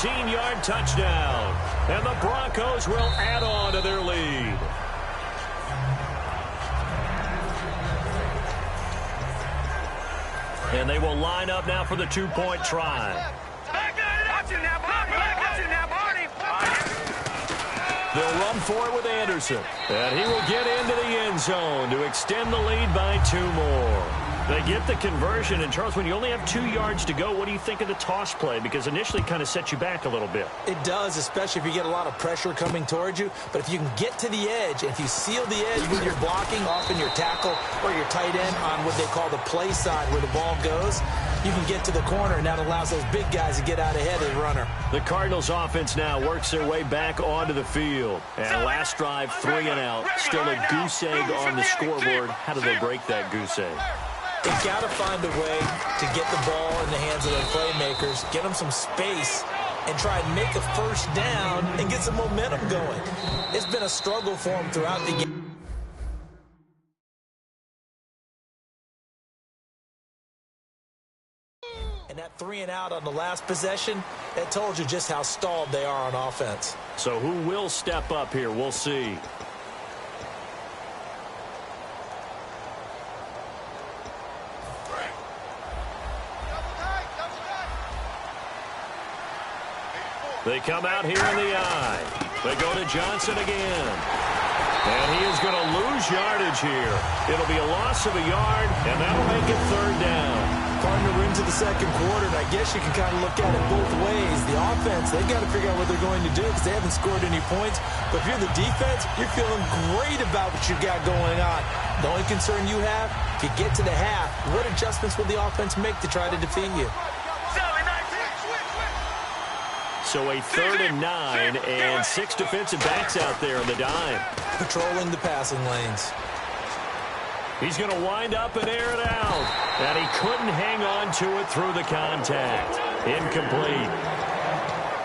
14-yard touchdown. And the Broncos will add on to their lead. And they will line up now for the two-point try. They'll run for it with Anderson. And he will get into the end zone to extend the lead by 2 more. They get the conversion. And, Charles, when you only have 2 yards to go, what do you think of the toss play? Because initially it kind of sets you back a little bit. It does, especially if you get a lot of pressure coming towards you. But if you can get to the edge, if you seal the edge with your blocking, often your tackle or your tight end on what they call the play side where the ball goes, you can get to the corner, and that allows those big guys to get out ahead of the runner. The Cardinals offense now works their way back onto the field. And last drive, 3 and out. Still a goose egg on the scoreboard. How do they break that goose egg? They've got to find a way to get the ball in the hands of their playmakers, get them some space, and try and make a first down and get some momentum going. It's been a struggle for them throughout the game. And that 3 and out on the last possession, that told you just how stalled they are on offense. So who will step up here? We'll see. They come out here in the eye. They go to Johnson again. And he is going to lose yardage here. It'll be a loss of a yard, and that'll make it 3rd down. Partner, we're into the second quarter, and I guess you can kind of look at it both ways. The offense, they've got to figure out what they're going to do because they haven't scored any points. But if you're the defense, you're feeling great about what you've got going on. The only concern you have, if you get to the half, what adjustments will the offense make to try to defeat you? So a 3rd and 9 and 6 defensive backs out there on the dime. Patrolling the passing lanes. He's going to wind up and air it out. And he couldn't hang on to it through the contact. Incomplete.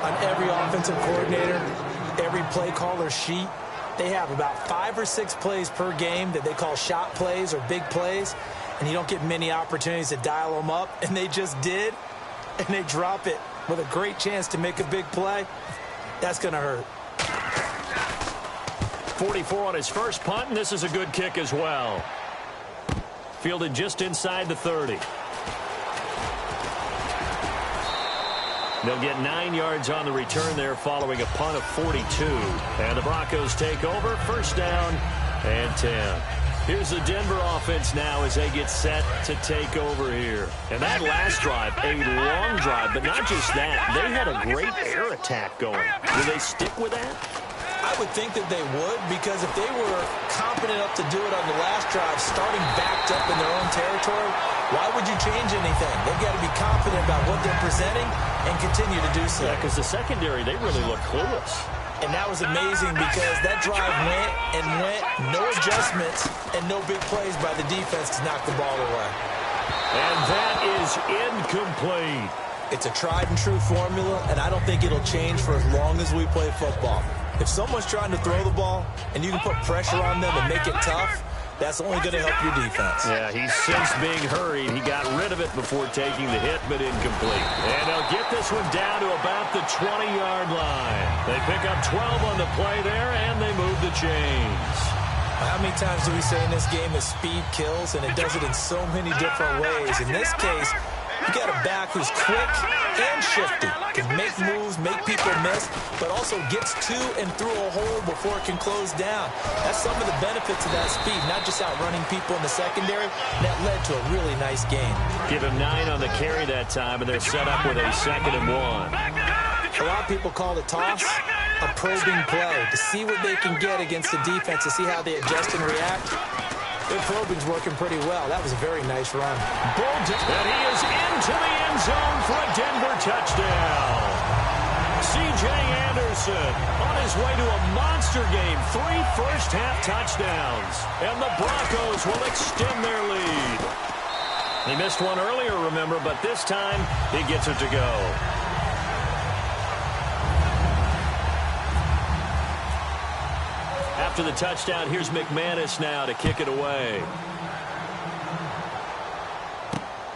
On every offensive coordinator, every play caller sheet, they have about 5 or 6 plays per game that they call shot plays or big plays. And you don't get many opportunities to dial them up. And they just did. And they drop it with a great chance to make a big play. That's going to hurt. 44 on his first punt, and this is a good kick as well. Fielded just inside the 30. They'll get 9 yards on the return there following a punt of 42. And the Broncos take over, 1st down and 10. Here's the Denver offense now as they get set to take over here. And that last drive, a long drive, but not just that. They had a great air attack going. Will they stick with that? I would think that they would, because if they were confident enough to do it on the last drive, starting backed up in their own territory, why would you change anything? They've got to be confident about what they're presenting and continue to do so. Yeah, because the secondary, they really look clueless. And that was amazing because that drive went and went, no adjustments and no big plays by the defense to knock the ball away. And that is incomplete. It's a tried and true formula, and I don't think it'll change for as long as we play football. If someone's trying to throw the ball and you can put pressure on them and make it tough, that's only going to help your defense. Yeah, he's since being hurried. He got rid of it before taking the hit, but incomplete. And they'll get this one down to about the 20-yard line. They pick up 12 on the play there, and they move the chains. How many times do we say in this game that speed kills, and it does it in so many different ways? In this case, you got a back who's quick and shifty, can make moves, make people miss, but also gets to and through a hole before it can close down. That's some of the benefits of that speed, not just outrunning people in the secondary. That led to a really nice game. Give him 9 on the carry that time, and they're set up with a 2nd and 1. A lot of people call the toss a probing play to see what they can get against the defense, to see how they adjust and react. Their probing's working pretty well. That was a very nice run. And he is into the end zone for a Denver touchdown. C.J. Anderson on his way to a monster game. 3 first-half touchdowns. And the Broncos will extend their lead. He missed one earlier, remember, but this time he gets it to go. After the touchdown, here's McManus now to kick it away.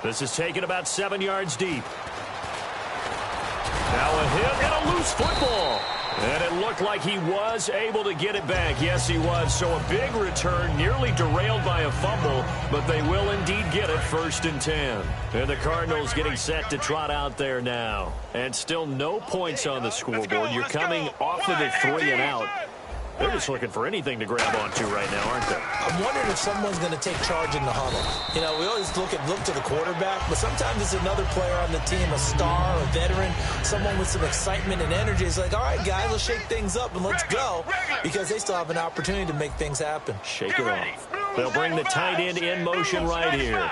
This is taken about 7 yards deep. Now a hit and a loose football. And it looked like he was able to get it back. Yes, he was. So a big return, nearly derailed by a fumble, but they will indeed get it 1st and 10. And the Cardinals getting set to trot out there now. And still no points on the scoreboard. You're coming off of the 3 and out. They're just looking for anything to grab onto right now, aren't they? I'm wondering if someone's going to take charge in the huddle. You know, we always look to the quarterback, but sometimes it's another player on the team, a star, a veteran, someone with some excitement and energy. It's like, all right, guys, let's shake things up and let's go, because they still have an opportunity to make things happen. Shake it off. They'll bring the tight end in motion right here.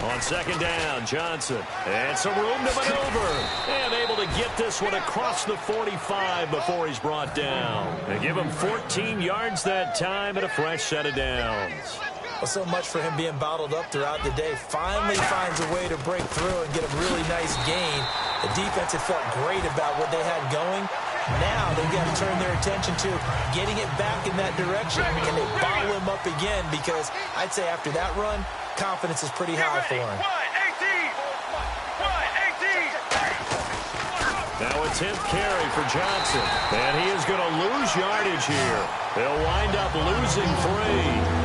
On 2nd down, Johnson. And some room to maneuver. And able to get this one across the 45 before he's brought down. They give him 14 yards that time and a fresh set of downs. Well, so much for him being bottled up throughout the day. Finally finds a way to break through and get a really nice gain. The defense had felt great about what they had going. Now they've got to turn their attention to getting it back in that direction. Can they bottle him up again? Because I'd say after that run, confidence is pretty high for him. Now a 10th carry for Johnson. And he is going to lose yardage here. They'll wind up losing 3.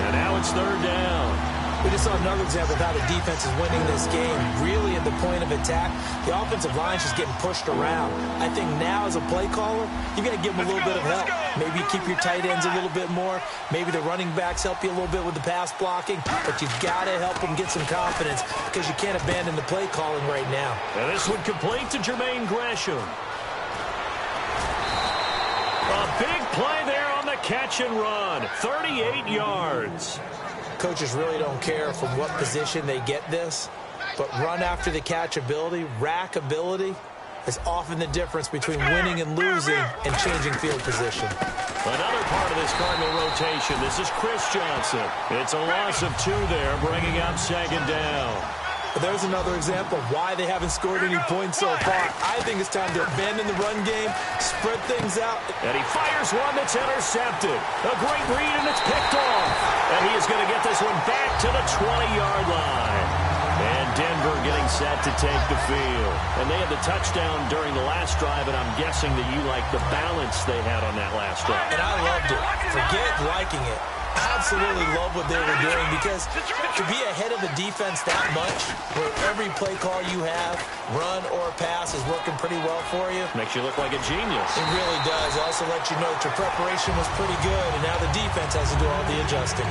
And now it's 3rd down. We just saw another example of how the defense is winning this game. Really at the point of attack, the offensive line is just getting pushed around. I think now as a play caller, you got to give them a little bit of help. Maybe keep your tight ends a little bit more. Maybe the running backs help you a little bit with the pass blocking. But you've got to help them get some confidence, because you can't abandon the play calling right now. And this one complete to Jermaine Gresham. A big play there on the catch and run. 38 yards. Coaches really don't care from what position they get this, but run after the catch ability, rack ability, is often the difference between winning and losing and changing field position. Another part of this Cardinal rotation, this is Chris Johnson. It's a loss of 2 there, bringing up 2nd down. But there's another example of why they haven't scored any points so far. I think it's time to abandon the run game, spread things out. And he fires one that's intercepted. A great read, and it's picked off. And he is going to get this one back to the 20-yard line. And Denver getting set to take the field. And they had the touchdown during the last drive, and I'm guessing that you like the balance they had on that last drive. And I loved it. Forget liking it. Absolutely love what they were doing, because to be ahead of the defense that much, where every play call you have, run or pass, is working pretty well for you. Makes you look like a genius. It really does. It also lets you know that your preparation was pretty good, and now the defense has to do all the adjusting.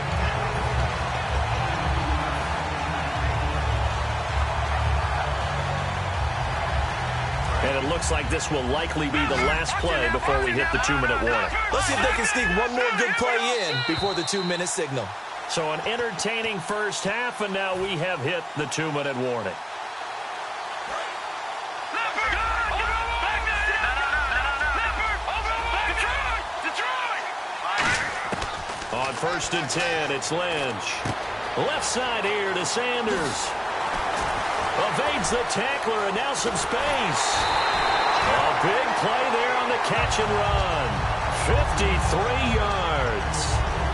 And it looks like this will likely be the last play before we hit the 2-minute warning. Let's see if they can sneak one more good play in before the 2-minute signal. So an entertaining first half, and now we have hit the 2-minute warning. On 1st and 10, it's Lynch. Left side here to Sanders. Evades the tackler, and now some space. A big play there on the catch and run. 53 yards.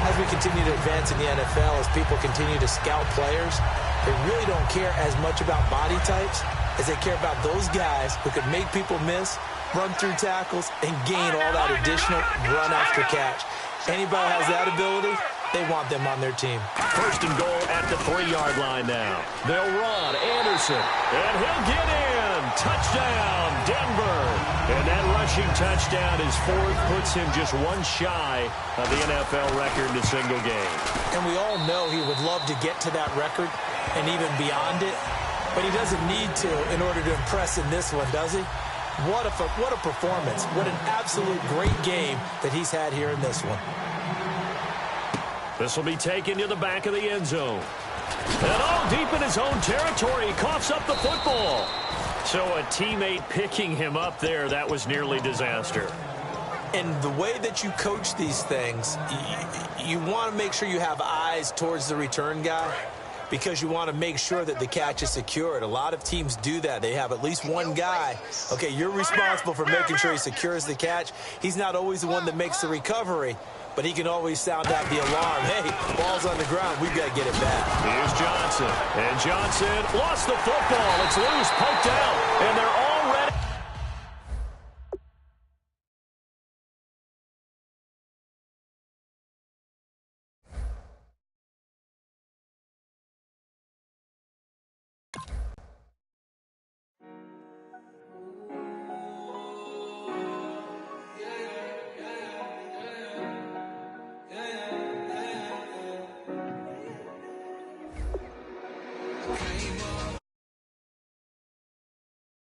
As we continue to advance in the NFL, as people continue to scout players, they really don't care as much about body types as they care about those guys who can make people miss, run through tackles, and gain all that additional run after catch. Anybody has that ability, they want them on their team. 1st and goal at the 3-yard line now. They'll run. Anderson. And he'll get in. Touchdown, Denver. And that rushing touchdown is 4th, puts him just one shy of the NFL record in a single game. And we all know he would love to get to that record and even beyond it, but he doesn't need to in order to impress in this one, does he? What a performance. What an absolute great game that he's had here in this one. This will be taken to the back of the end zone. And all deep in his own territory, he coughs up the football. So a teammate picking him up there, that was nearly disaster. And the way that you coach these things, you want to make sure you have eyes towards the return guy, because you want to make sure that the catch is secured. A lot of teams do that. They have at least one guy. Okay, you're responsible for making sure he secures the catch. He's not always the one that makes the recovery, but he can always sound out the alarm. Hey, ball's on the ground. We've got to get it back. Here's Johnson. And Johnson lost the football. It's loose, poked out, and they're all